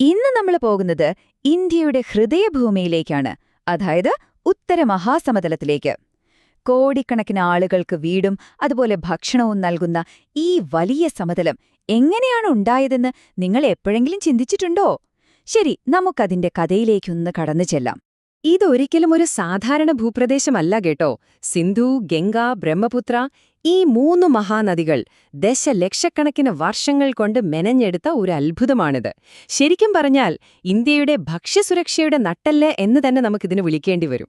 ഇന്ന് നമ്മൾ പോകുന്നത് ഇന്ത്യയുടെ ഹൃദയഭൂമിയിലേക്കാണ്, അതായത് ഉത്തരമഹാസമതലത്തിലേക്ക്. കോടിക്കണക്കിന് ആളുകൾക്ക് വീടും അതുപോലെ ഭക്ഷണവും നൽകുന്ന ഈ വലിയ സമതലം എങ്ങനെയാണ് ഉണ്ടായതെന്ന് നിങ്ങൾ എപ്പോഴെങ്കിലും ചിന്തിച്ചിട്ടുണ്ടോ? ശരി, നമുക്കതിന്റെ കഥയിലേക്കൊന്ന് കടന്നു ചെല്ലാം. ഇതൊരിക്കലും ഒരു സാധാരണ ഭൂപ്രദേശമല്ല കേട്ടോ. സിന്ധു, ഗംഗ, ബ്രഹ്മപുത്ര ഈ മൂന്നു മഹാനദികൾ ദശലക്ഷക്കണക്കിന് വർഷങ്ങൾ കൊണ്ട് മെനഞ്ഞെടുത്ത ഒരു അത്ഭുതമാണിത്. ശരിക്കും പറഞ്ഞാൽ ഇന്ത്യയുടെ ഭക്ഷ്യസുരക്ഷയുടെ നട്ടെല്ല് എന്ന് തന്നെ നമുക്കിതിന് വിളിക്കേണ്ടി വരും.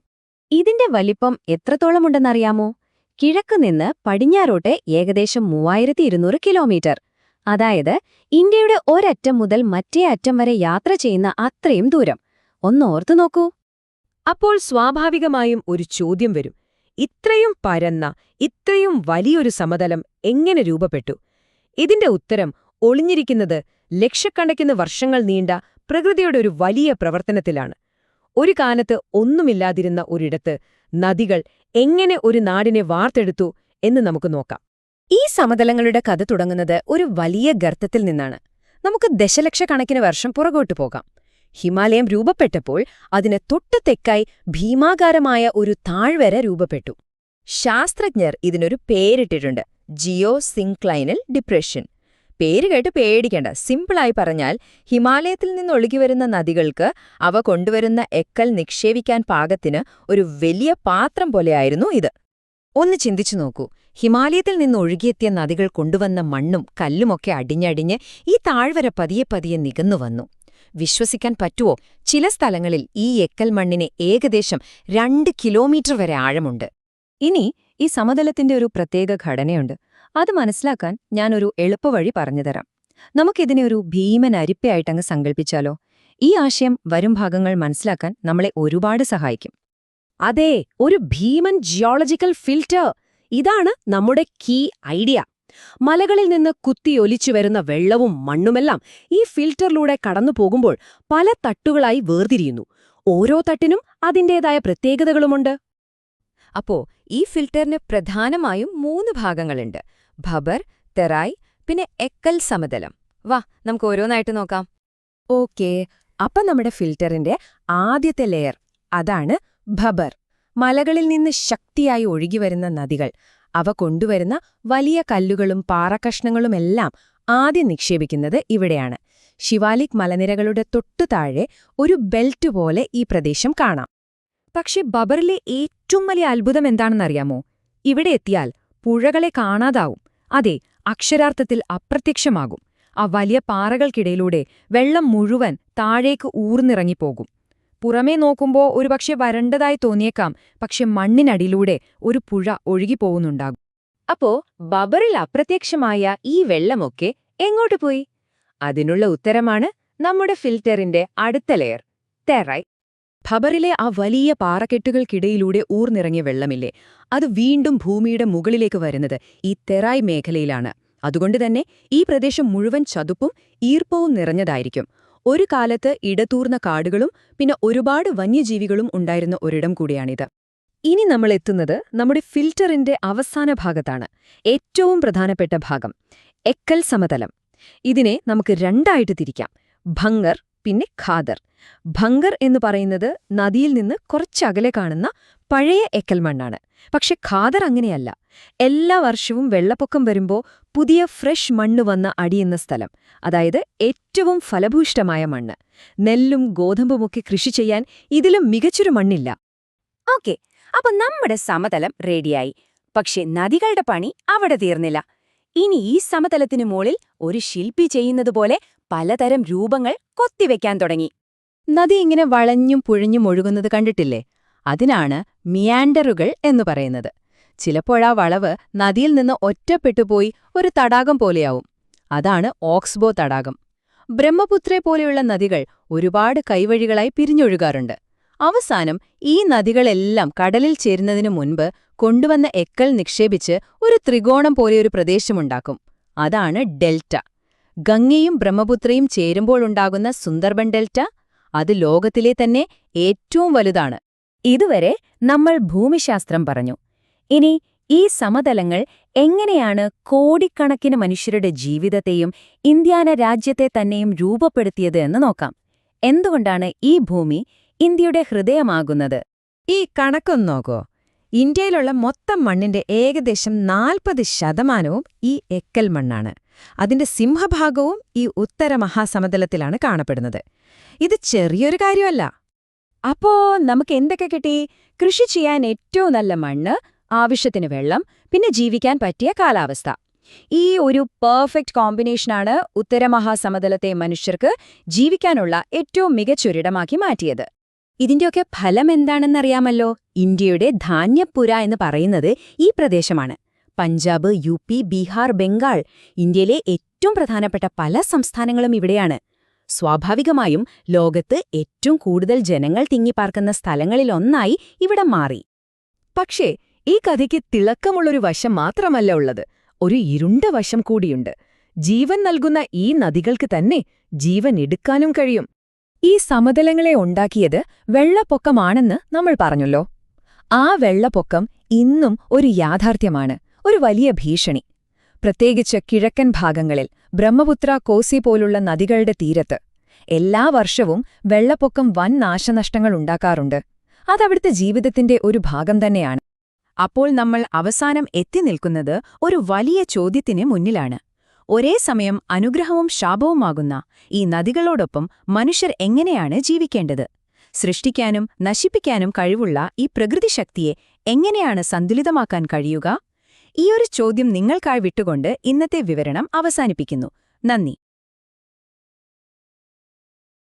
ഇതിന്റെ വലിപ്പം എത്രത്തോളമുണ്ടെന്നറിയാമോ? കിഴക്ക് നിന്ന് പടിഞ്ഞാറോട്ട് ഏകദേശം 3200 കിലോമീറ്റർ. അതായത് ഇന്ത്യയുടെ ഒരറ്റം മുതൽ മറ്റേ അറ്റം വരെ യാത്ര ചെയ്യുന്ന അത്രയും ദൂരം. ഒന്നോർത്തു നോക്കൂ. അപ്പോൾ സ്വാഭാവികമായും ഒരു ചോദ്യം വരും. ഇത്രയും പരന്ന, ഇത്രയും വലിയൊരു സമതലം എങ്ങനെ രൂപപ്പെട്ടു? ഇതിന്റെ ഉത്തരം ഒളിഞ്ഞിരിക്കുന്നത് ലക്ഷക്കണക്കിന് വർഷങ്ങൾ നീണ്ട പ്രകൃതിയുടെ ഒരു വലിയ പ്രവർത്തനത്തിലാണ്. ഒരു കാലത്ത് ഒന്നുമില്ലാതിരുന്ന ഒരിടത്ത് നദികൾ എങ്ങനെ ഒരു നാടിനെ വാർത്തെടുത്തു എന്ന് നമുക്ക് നോക്കാം. ഈ സമതലങ്ങളുടെ കഥ തുടങ്ങുന്നത് ഒരു വലിയ ഗർത്തത്തിൽ നിന്നാണ്. നമുക്ക് ദശലക്ഷക്കണക്കിന് വർഷം പുറകോട്ടു പോകാം. ഹിമാലയം രൂപപ്പെട്ടപ്പോൾ അതിന് തൊട്ടു തെക്കായി ഭീമാകാരമായ ഒരു താഴ്വര രൂപപ്പെട്ടു. ശാസ്ത്രജ്ഞർ ഇതിനൊരു പേരിട്ടിട്ടുണ്ട്: ജിയോ സിൻക്ലൈനൽ ഡിപ്രഷൻ. പേര് കേട്ട് പേടിക്കേണ്ട. സിമ്പിളായി പറഞ്ഞാൽ, ഹിമാലയത്തിൽ നിന്നൊഴുകിവരുന്ന നദികൾക്ക് അവ കൊണ്ടുവരുന്ന എക്കൽ നിക്ഷേപിക്കാൻ പാകത്തിന് ഒരു വലിയ പാത്രം പോലെയായിരുന്നു ഇത്. ഒന്ന് ചിന്തിച്ചു നോക്കൂ. ഹിമാലയത്തിൽ നിന്നൊഴുകിയെത്തിയ നദികൾ കൊണ്ടുവന്ന മണ്ണും കല്ലുമൊക്കെ അടിഞ്ഞടിഞ്ഞ് ഈ താഴ്വര പതിയെ പതിയെ നികന്നുവന്നു. വിശ്വസിക്കാൻ പറ്റുമോ? ചില സ്ഥലങ്ങളിൽ ഈ എക്കൽ മണ്ണിന് ഏകദേശം 2 കിലോമീറ്റർ വരെ ആഴമുണ്ട്. ഇനി ഈ സമതലത്തിന്റെ ഒരു പ്രത്യേക ഘടനയുണ്ട്. അത് മനസ്സിലാക്കാൻ ഞാനൊരു എളുപ്പവഴി പറഞ്ഞുതരാം. നമുക്കിതിനെ ഒരു ഭീമൻ അരിപ്പയായിട്ടങ്ങ് സങ്കല്പിച്ചാലോ? ഈ ആശയം വരും ഭാഗങ്ങൾ മനസ്സിലാക്കാൻ നമ്മളെ ഒരുപാട് സഹായിക്കും. അതെ, ഒരു ഭീമൻ ജിയോളജിക്കൽ ഫിൽറ്റർ. ഇതാണ് നമ്മുടെ കീ ഐഡിയ. മലകളിൽ നിന്ന് കുത്തിയൊലിച്ചു വരുന്ന വെള്ളവും മണ്ണുമെല്ലാം ഈ ഫിൽറ്ററിലൂടെ കടന്നു പോകുമ്പോൾ പല തട്ടുകളായി വേർതിരിയുന്നു. ഓരോ തട്ടിനും അതിൻ്റേതായ പ്രത്യേകതകളുമുണ്ട്. അപ്പോ ഈ ഫിൽറ്ററിന് പ്രധാനമായും 3 ഭാഗങ്ങളുണ്ട്: ഭബർ, തെറായ്, പിന്നെ എക്കൽ സമതലം. വാ, നമുക്ക് ഓരോന്നായിട്ട് നോക്കാം. ഓക്കേ, അപ്പൊ നമ്മുടെ ഫിൽറ്ററിന്റെ ആദ്യത്തെ ലെയർ അതാണ് ഭബർ. മലകളിൽ നിന്ന് ശക്തിയായി ഒഴുകിവരുന്ന നദികൾ, അവ കൊണ്ടുവരുന്ന വലിയ കല്ലുകളും പാറക്കഷ്ണങ്ങളുമെല്ലാം ആദ്യം നിക്ഷേപിക്കുന്നത് ഇവിടെയാണ്. ശിവാലിക് മലനിരകളുടെ തൊട്ടുതാഴെ ഒരു ബെൽറ്റ് പോലെ ഈ പ്രദേശം കാണാം. പക്ഷെ ബബറിലെ ഏറ്റവും വലിയ അത്ഭുതം എന്താണെന്നറിയാമോ? ഇവിടെ എത്തിയാൽ പുഴകളെ കാണാതാവും. അതെ, അക്ഷരാർത്ഥത്തിൽ അപ്രത്യക്ഷമാകും. ആ വലിയ പാറകൾക്കിടയിലൂടെ വെള്ളം മുഴുവൻ താഴേക്ക് ഊർന്നിറങ്ങിപ്പോകും. പുറമേ നോക്കുമ്പോ ഒരുപക്ഷെ വരണ്ടതായി തോന്നിയേക്കാം, പക്ഷെ മണ്ണിനടിയിലൂടെ ഒരു പുഴ ഒഴുകിപ്പോകുന്നുണ്ടാകും. അപ്പോ ബബറിൽ അപ്രത്യക്ഷമായ ഈ വെള്ളമൊക്കെ എങ്ങോട്ട് പോയി? അതിനുള്ള ഉത്തരമാണ് നമ്മുടെ ഫിൽറ്ററിന്റെ അടുത്ത ലെയർ, തെറായ്. ഭബറിലെ ആ വലിയ പാറക്കെട്ടുകൾക്കിടയിലൂടെ ഊർന്നിറങ്ങിയ വെള്ളമില്ലേ, അത് വീണ്ടും ഭൂമിയുടെ മുകളിലേക്ക് വരുന്നത് ഈ തെറായ് മേഖലയിലാണ്. അതുകൊണ്ടുതന്നെ ഈ പ്രദേശം മുഴുവൻ ചതുപ്പും ഈർപ്പവും നിറഞ്ഞതായിരിക്കും. ഒരു കാലത്ത് ഇടതൂർന്ന കാടുകളും പിന്നെ ഒരുപാട് വന്യജീവികളും ഉണ്ടായിരുന്ന ഒരിടം കൂടിയാണിത്. ഇനി നമ്മൾ എത്തുന്നത് നമ്മുടെ ഫിൽറ്ററിന്റെ അവസാന ഭാഗത്താണ്. ഏറ്റവും പ്രധാനപ്പെട്ട ഭാഗം, എക്കൽ സമതലം. ഇതിനെ നമുക്ക് രണ്ടായിട്ട് തിരിക്കാം: ഭംഗർ പിന്നെ ഖാദർ. ഭംഗർ എന്ന് പറയുന്നത് നദിയിൽ നിന്ന് കുറച്ചകലെ കാണുന്ന പഴയ എക്കൽ മണ്ണാണ്. പക്ഷെ ഖാദർ അങ്ങനെയല്ല. എല്ലാ വർഷവും വെള്ളപ്പൊക്കം വരുമ്പോൾ പുതിയ ഫ്രഷ് മണ്ണ് വന്ന അടിയുന്ന സ്ഥലം. അതായത് ഏറ്റവും ഫലഭൂയിഷ്ഠമായ മണ്ണ്. നെല്ലും ഗോതമ്പുമൊക്കെ കൃഷി ചെയ്യാൻ ഇതിലും മികച്ചൊരു മണ്ണില്ല. ഓക്കെ, അപ്പൊ നമ്മുടെ സമതലം റെഡിയായി. പക്ഷെ നദികളുടെ പണി അവിടെ തീർന്നില്ല. ഇനി ഈ സമതലത്തിനു മുകളിൽ ഒരു ശില്പി ചെയ്യുന്നതുപോലെ പലതരം രൂപങ്ങൾ കൊത്തിവെക്കാൻ തുടങ്ങി. നദി ഇങ്ങനെ വളഞ്ഞും പുഴഞ്ഞും ഒഴുകുന്നത് കണ്ടിട്ടില്ലേ? അതിനാണ് മിയാൻഡറുകൾ എന്നു പറയുന്നത്. ചിലപ്പോഴാ വളവ് നദിയിൽ നിന്ന് ഒറ്റപ്പെട്ടുപോയി ഒരു തടാകം പോലെയാവും. അതാണ് ഓക്സ്ബോ തടാകം. ബ്രഹ്മപുത്രയെ പോലെയുള്ള നദികൾ ഒരുപാട് കൈവഴികളായി പിരിഞ്ഞൊഴുകാറുണ്ട്. അവസാനം ഈ നദികളെല്ലാം കടലിൽ ചേരുന്നതിനു മുൻപ് കൊണ്ടുവന്ന എക്കൽ നിക്ഷേപിച്ച് ഒരു ത്രികോണം പോലെയൊരു പ്രദേശമുണ്ടാക്കും. അതാണ് ഡെൽറ്റ. ഗംഗയും ബ്രഹ്മപുത്രയും ചേരുമ്പോഴുണ്ടാകുന്ന സുന്ദർബൻ ഡെൽറ്റ, അത് ലോകത്തിലെ തന്നെ ഏറ്റവും വലുതാണ്. ഇതുവരെ നമ്മൾ ഭൂമിശാസ്ത്രം പറഞ്ഞു. ഇനി ഈ സമതലങ്ങൾ എങ്ങനെയാണ് കോടിക്കണക്കിന് മനുഷ്യരുടെ ജീവിതത്തെയും ഇന്ത്യാന രാജ്യത്തെ തന്നെയും രൂപപ്പെടുത്തിയത് എന്ന് നോക്കാം. എന്തുകൊണ്ടാണ് ഈ ഭൂമി ഇന്ത്യയുടെ ഹൃദയമാകുന്നത്? ഈ കണക്കൊന്ന് നോക്കോ. ഇന്ത്യയിലുള്ള മൊത്തം മണ്ണിന്റെ ഏകദേശം 40% ഈ എക്കൽ മണ്ണാണ്. അതിന്റെ സിംഹഭാഗവും ഈ ഉത്തര മഹാസമതലത്തിലാണ് കാണപ്പെടുന്നത്. ഇത് ചെറിയൊരു കാര്യമല്ല. അപ്പോ നമുക്ക് എന്തൊക്കെ കിട്ടി? കൃഷി ചെയ്യാൻ ഏറ്റവും നല്ല മണ്ണ്, ആവശ്യത്തിന് വെള്ളം, പിന്നെ ജീവിക്കാൻ പറ്റിയ കാലാവസ്ഥ. ഈ ഒരു പെർഫെക്റ്റ് കോമ്പിനേഷനാണ് ഉത്തരമഹാസമതലത്തെ മനുഷ്യർക്ക് ജീവിക്കാനുള്ള ഏറ്റവും മികച്ചൊരിടമാക്കി മാറ്റിയത്. ഇതിന്റെയൊക്കെ ഫലം എന്താണെന്നറിയാമല്ലോ. ഇന്ത്യയുടെ ധാന്യപ്പുര എന്ന് പറയുന്നത് ഈ പ്രദേശമാണ്. പഞ്ചാബ്, UP, ബീഹാർ, ബംഗാൾ, ഇന്ത്യയിലെ ഏറ്റവും പ്രധാനപ്പെട്ട പല സംസ്ഥാനങ്ങളും ഇവിടെയാണ്. സ്വാഭാവികമായും ലോകത്ത് ഏറ്റവും കൂടുതൽ ജനങ്ങൾ തിങ്ങിപ്പാർക്കുന്ന സ്ഥലങ്ങളിലൊന്നായി ഇവിടം മാറി. പക്ഷേ ഈ കഥയ്ക്ക് തിളക്കമുള്ളൊരു വശം മാത്രമല്ല ഉള്ളത്, ഒരു ഇരുണ്ട വശം കൂടിയുണ്ട്. ജീവൻ നൽകുന്ന ഈ നദികൾക്ക് തന്നെ ജീവൻ എടുക്കാനും കഴിയും. ഈ സമതലങ്ങളെ ഉണ്ടാക്കിയത് വെള്ളപ്പൊക്കമാണെന്ന് നമ്മൾ പറഞ്ഞല്ലോ. ആ വെള്ളപ്പൊക്കം ഇന്നും ഒരു യാഥാർത്ഥ്യമാണ്, ഒരു വലിയ ഭീഷണി. പ്രത്യേകിച്ച് കിഴക്കൻ ഭാഗങ്ങളിൽ, ബ്രഹ്മപുത്ര, കോസി പോലുള്ള നദികളുടെ തീരത്ത് എല്ലാ വർഷവും വെള്ളപ്പൊക്കം വൻ നാശനഷ്ടങ്ങൾ ഉണ്ടാക്കാറുണ്ട്. അതവിടുത്തെ ജീവിതത്തിന്റെ ഒരു ഭാഗം തന്നെയാണ്. അപ്പോൾ നമ്മൾ അവസാനം എത്തി നിൽക്കുന്നത് ഒരു വലിയ ചോദ്യത്തിന് മുന്നിലാണ്. ഒരേ സമയം അനുഗ്രഹവും ശാപവുമാകുന്ന ഈ നദികളോടൊപ്പം മനുഷ്യർ എങ്ങനെയാണ് ജീവിക്കേണ്ടത്? സൃഷ്ടിക്കാനും നശിപ്പിക്കാനും കഴിവുള്ള ഈ പ്രകൃതിശക്തിയെ എങ്ങനെയാണ് സന്തുലിതമാക്കാൻ കഴിയുക? ഈയൊരു ചോദ്യം നിങ്ങൾക്കായി വിട്ടുകൊണ്ട് ഇന്നത്തെ വിവരണം അവസാനിപ്പിക്കുന്നു. നന്ദി.